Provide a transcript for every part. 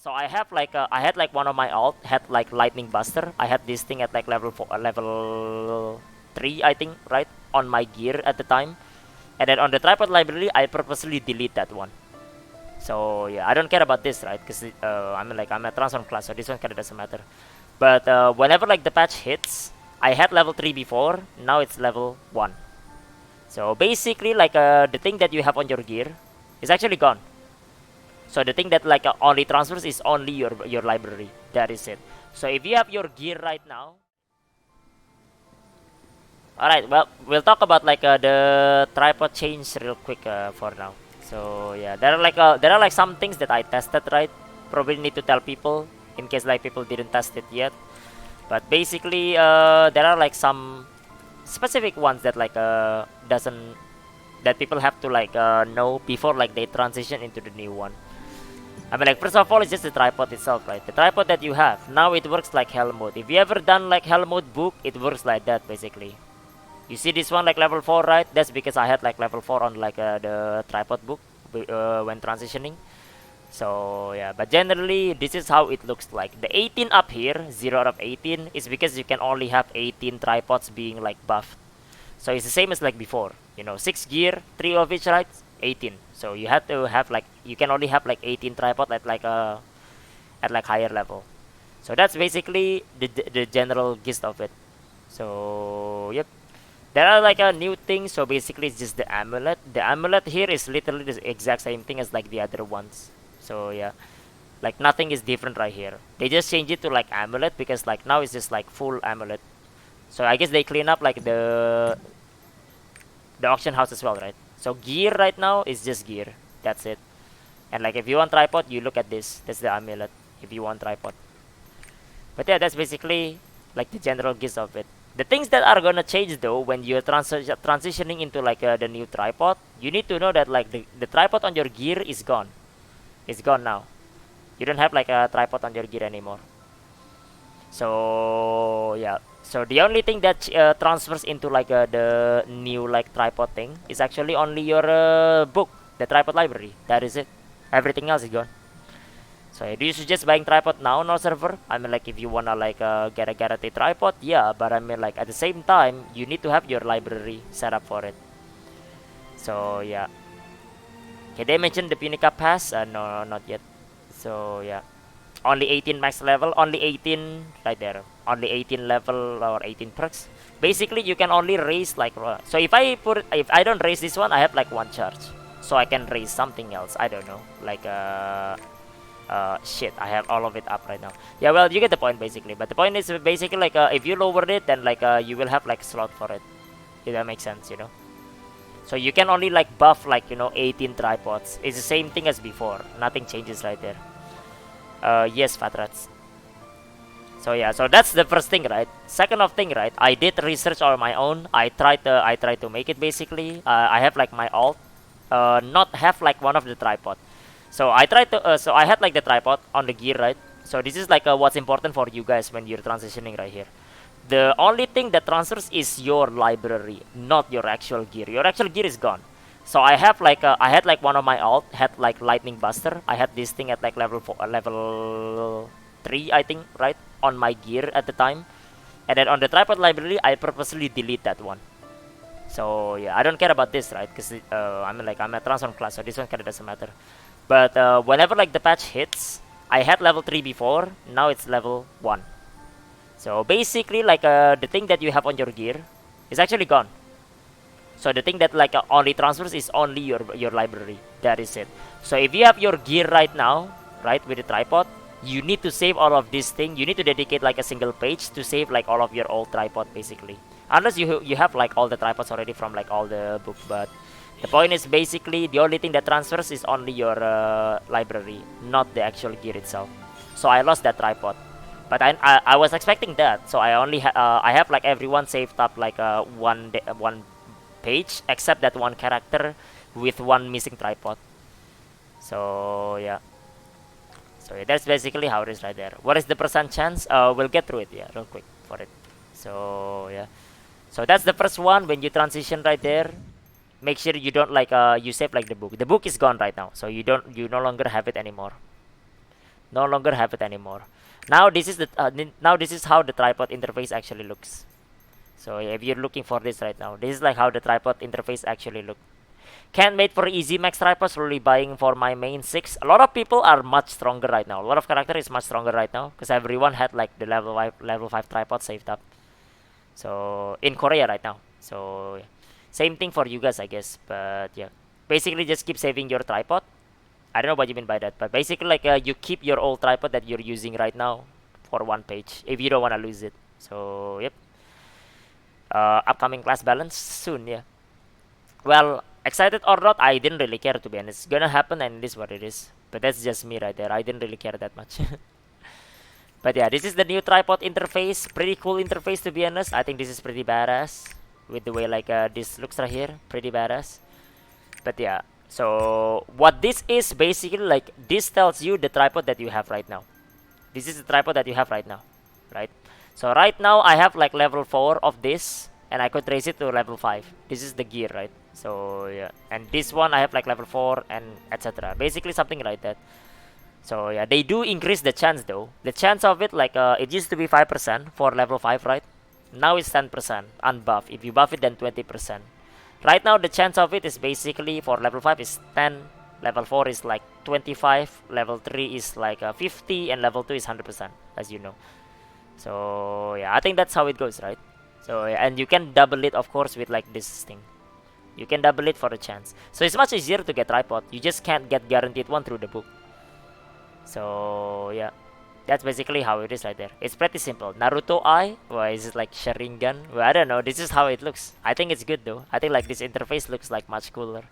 So I had like one of my alt had like lightning buster. I had this thing at like level 3, I think, right, on my gear at the time. And then on the tripod library, I purposely delete that one. So yeah, I don't care about this, right? Because I'm a transform class, so this one kind of doesn't matter. But whenever like the patch hits, I had level 3 before. Now it's level 1. So basically, like the thing that you have on your gear is actually gone. So the thing that like only transfers is only your library. That is it. So if you have your gear right now, all right. Well, we'll talk about like the tripod change real quick for now. So yeah, there are like some things that I tested, right. Probably need to tell people in case like people didn't test it yet. But basically, there are like some specific ones that like doesn't that people have to like know before like they transition into the new one. I mean, like, first of all, it's just the tripod itself, right? The tripod that you have, now it works like hell mode. If you ever done like hell mode book, it works like that, basically. You see this one like level 4, right? That's because I had like level 4 on like the tripod book when transitioning. So, yeah, but generally, this is how it looks like. The 18 up here, 0 out of 18, is because you can only have 18 tripods being like buffed. So it's the same as like before. 6 gear, 3 of each, right? 18. So you have to have like you can only have like 18 tripod at like higher level. So that's basically the general gist of it. So yep. There are like a new thing. So basically it's just the amulet. The amulet here is literally the exact same thing as like the other ones. So yeah. Like nothing is different right here. They just change it to like amulet because like now it's just like full amulet. So I guess they clean up like the auction house as well, right? So gear right now is just gear. That's it. And like if you want tripod, you look at this. That's the amulet. If you want tripod. But yeah, that's basically like the general gist of it. The things that are gonna change though when you're transitioning into like the new tripod, you need to know that like the tripod on your gear is gone. It's gone now. You don't have like a tripod on your gear anymore. So yeah. So the only thing that transfers into like the new like tripod thing is actually only your book, the tripod library. That is it. Everything else is gone. So do you suggest buying tripod now on our server? I mean, like if you wanna like get a guaranteed tripod, yeah. But I mean, like at the same time, you need to have your library set up for it. So yeah. Okay, they mentioned the Punica pass. No, not yet. So yeah. Only 18 max level, only 18 right there, only 18 level or 18 perks. Basically you can only raise like so if I don't raise this one, I have like one charge, so I can raise something else. I don't know, like shit, I have all of it up right now. Yeah, well, you get the point basically, but the point is basically like if you lower it, then like you will have like slot for it, if that makes sense. So you can only like buff like 18 tripods. It's the same thing as before, nothing changes right there. Yes, Fatrats. So yeah, so that's the first thing, right? Second of thing, right? I did research on my own. I tried to make it basically. I have like my alt, not have like one of the tripod. So I had like the tripod on the gear, right? So this is like what's important for you guys when you're transitioning right here. The only thing that transfers is your library, not your actual gear. Your actual gear is gone. So I had like one of my alt had like lightning buster. I had this thing at like level 3, I think, right, on my gear at the time. And then on the tripod library, I purposely delete that one. So yeah, I don't care about this, right? Because I'm a transform class, so this one kind of doesn't matter. But whenever like the patch hits, I had level 3 before. Now it's level 1. So basically, like the thing that you have on your gear is actually gone. So the thing that like only transfers is only your library. That is it. So if you have your gear right now, right, with the tripod, you need to save all of this thing. You need to dedicate like a single page to save like all of your old tripod basically. Unless you have like all the tripods already from like all the book, but the point is basically the only thing that transfers is only your library, not the actual gear itself. So I lost that tripod. But I was expecting that, so I have like everyone saved up like one page except that one character with one missing tripod. So yeah, so yeah, that's basically how it is right there. What is the percent chance? We'll get through it, yeah, real quick for it. So yeah, so that's the first one. When you transition right there, make sure you don't like you save like the book. The book is gone right now, so you no longer have it anymore. No longer have it anymore. Now this is the now this is how the tripod interface actually looks. So if you're looking for this right now, this is like how the tripod interface actually look. Can't wait for easy max tripods. Really buying for my main 6. A lot of people are much stronger right now. A lot of character is much stronger right now because everyone had like the level 5 tripod saved up. So in Korea right now. So yeah. Same thing for you guys, I guess. But yeah, basically just keep saving your tripod. I don't know what you mean by that, but basically like you keep your old tripod that you're using right now for one page if you don't want to lose it. So yep. Upcoming class balance soon. Yeah. Well, excited or not, I didn't really care, to be honest. It's gonna happen and it is what it is. But that's just me right there. I didn't really care that much. But yeah, this is the new tripod interface. Pretty cool interface, to be honest. I think this is pretty badass with the way like this looks right here. Pretty badass. But yeah, so what this is basically like, this tells you the tripod that you have right now. This is the tripod that you have right now, right? So right now I have like level 4 of this, and I could raise it to level 5. This is the gear, right? So yeah, and this one I have like level 4 and etc. Basically something like that. So yeah, they do increase the chance though. The chance of it, like it used to be 5% for level 5, right? Now it's 10% unbuff. If you buff it, then 20%. Right now the chance of it is basically for level 5 is 10, level 4 is like 25, level 3 is like 50, and level 2 is 100%, as you know. So yeah, I think that's how it goes, right? So yeah, and you can double it, of course, with like this thing. You can double it for a chance. So it's much easier to get tripod. You just can't get guaranteed one through the book. So yeah, that's basically how it is right there. It's pretty simple. Naruto Eye? Why is it like Sharingan? Well, I don't know. This is how it looks. I think it's good though. I think like this interface looks like much cooler.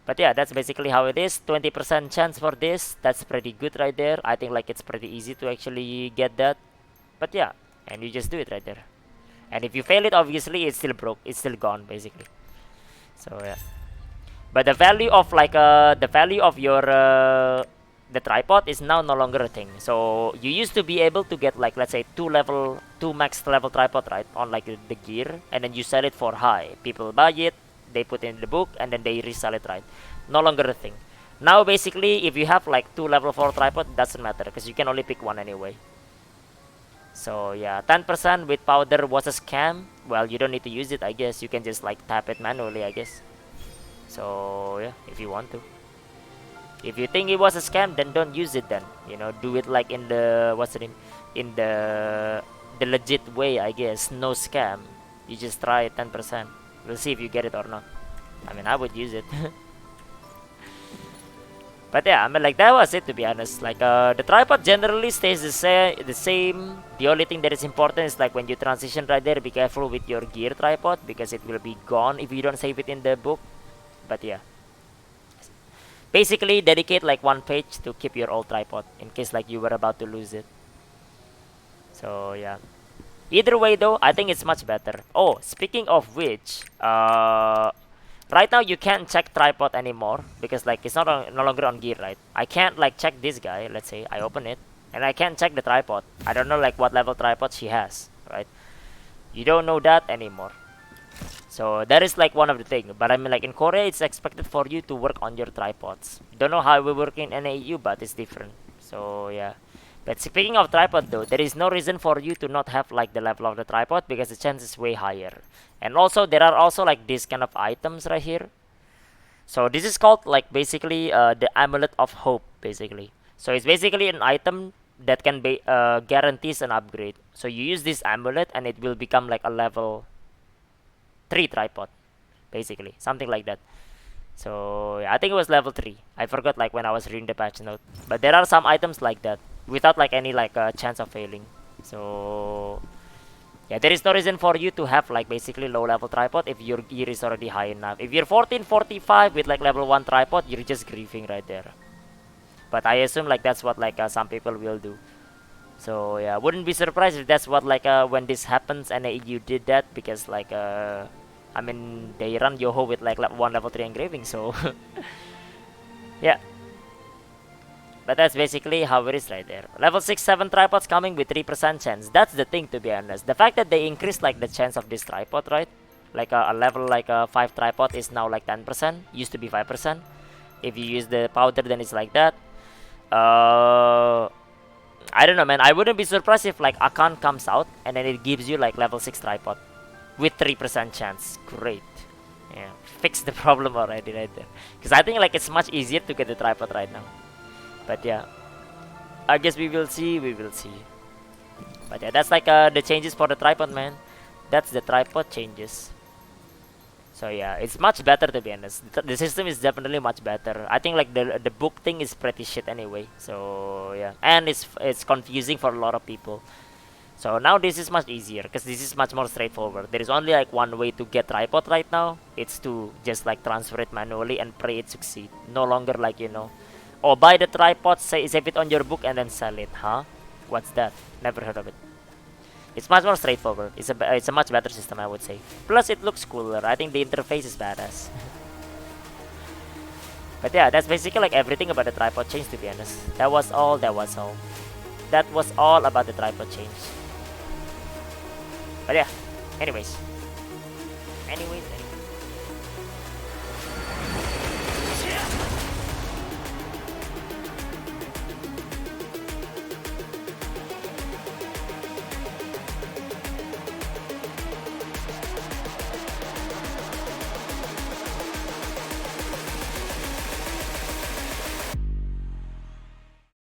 But yeah, that's basically how it is. 20% chance for this. That's pretty good right there. I think like it's pretty easy to actually get that. But yeah, and you just do it right there. And if you fail it, obviously it's still broke. It's still gone basically. So yeah. But the value of like the value of your the tripod is now no longer a thing. So you used to be able to get like, let's say, two max level tripod, right, on like the gear, and then you sell it for high. People buy it, they put it in the book, and then they resell it, right? No longer a thing. Now basically, if you have like 2 level 4 tripod, doesn't matter because you can only pick one anyway. So yeah, 10% with powder was a scam. Well, you don't need to use it, I guess. You can just like tap it manually, I guess. So yeah, if you want to. If you think it was a scam, then don't use it then. You know, do it like in the, what's the name? In the legit way, I guess. No scam. You just try it 10%. We'll see if you get it or not. I mean, I would use it. But yeah, I mean, like, that was it, to be honest. Like the tripod generally stays the same. The only thing that is important is like when you transition right there, be careful with your gear tripod because it will be gone if you don't save it in the book. But yeah, basically dedicate like one page to keep your old tripod in case like you were about to lose it. So yeah, either way though, I think it's much better. Oh, speaking of which, right now you can't check tripod anymore because like it's not no longer on gear, right? I can't like check this guy. Let's say I open it and I can't check the tripod. I don't know like what level tripod she has, right? You don't know that anymore. So that is like one of the thing. But I mean, like in Korea, it's expected for you to work on your tripods. Don't know how we work in NAU, but it's different. So yeah. But speaking of tripod though, there is no reason for you to not have like the level of the tripod because the chance is way higher. And also there are also like these kind of items right here. So this is called like basically the Amulet of Hope basically. So it's basically an item that can be guarantees an upgrade. So you use this amulet and it will become like a level 3 tripod basically, something like that. So yeah, I think it was level 3. I forgot like when I was reading the patch note, but there are some items like that without like any like chance of failing. So yeah, there is no reason for you to have like basically low level tripod if your gear is already high enough. If you're 1445 with like level 1 tripod, you're just griefing right there. But I assume like that's what like some people will do. So yeah, wouldn't be surprised if that's what like when this happens and you did that because like I mean they run Yoho with like 1 level 3 engraving, so yeah. But that's basically how it is right there. Level 6, 7 tripods coming with 3% chance. That's the thing, to be honest. The fact that they increased like the chance of this tripod, right? Like a level like a 5 tripod is now like 10%. Used to be 5%. If you use the powder, then it's like that. don't know, man. I wouldn't be surprised if like Akan comes out and then it gives you like level 6 tripod with 3% chance. Great. Yeah, fix the problem already right there. Because I think like it's much easier to get the tripod right now. But yeah, I guess we will see. We will see. But yeah, that's like the changes for the tripod, man. That's the tripod changes. So yeah, it's much better to be honest. The system is definitely much better. I think like the book thing is pretty shit anyway. So yeah, and it's confusing for a lot of people. So now this is much easier because this is much more straightforward. There is only like one way to get tripod right now. It's to just like transfer it manually and pray it succeed. No longer like oh, buy the tripod, save it on your book and then sell it. Huh? What's that? Never heard of it. It's much more straightforward. It's a much better system, I would say. Plus, it looks cooler. I think the interface is badass. But yeah, that's basically like everything about the tripod change, to be honest. That was all. That was all. That was all about the tripod change. But yeah, anyways.